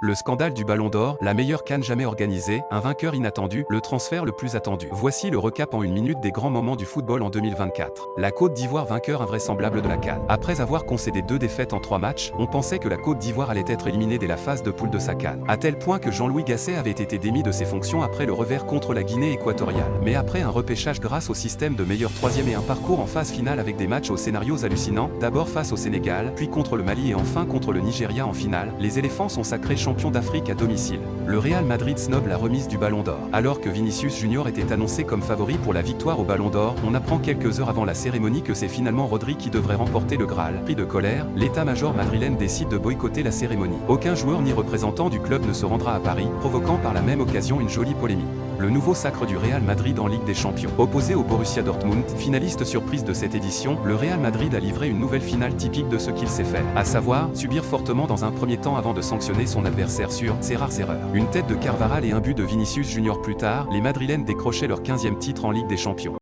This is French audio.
Le scandale du Ballon d'Or, la meilleure CAN jamais organisée, un vainqueur inattendu, le transfert le plus attendu. Voici le recap en une minute des grands moments du football en 2024. La Côte d'Ivoire vainqueur invraisemblable de la CAN. Après avoir concédé 2 défaites en 3 matchs, on pensait que la Côte d'Ivoire allait être éliminée dès la phase de poule de sa CAN. À tel point que Jean-Louis Gasset avait été démis de ses fonctions après le revers contre la Guinée équatoriale. Mais après un repêchage grâce au système de meilleur troisième et un parcours en phase finale avec des matchs aux scénarios hallucinants, d'abord face au Sénégal, puis contre le Mali et enfin contre le Nigeria en finale, les éléphants sont sacrés champions d'Afrique à domicile. Le Real Madrid snob la remise du Ballon d'Or. Alors que Vinicius Junior était annoncé comme favori pour la victoire au Ballon d'Or, on apprend quelques heures avant la cérémonie que c'est finalement Rodri qui devrait remporter le Graal. Pris de colère, l'état-major madrilène décide de boycotter la cérémonie. Aucun joueur ni représentant du club ne se rendra à Paris, provoquant par la même occasion une jolie polémique. Le nouveau sacre du Real Madrid en Ligue des Champions. Opposé au Borussia Dortmund, finaliste surprise de cette édition, le Real Madrid a livré une nouvelle finale typique de ce qu'il sait faire, à savoir, subir fortement dans un premier temps avant de sanctionner son adversaire sur ses rares erreurs. Une tête de Carvajal et un but de Vinicius Junior plus tard, les Madrilènes décrochaient leur 15e titre en Ligue des Champions.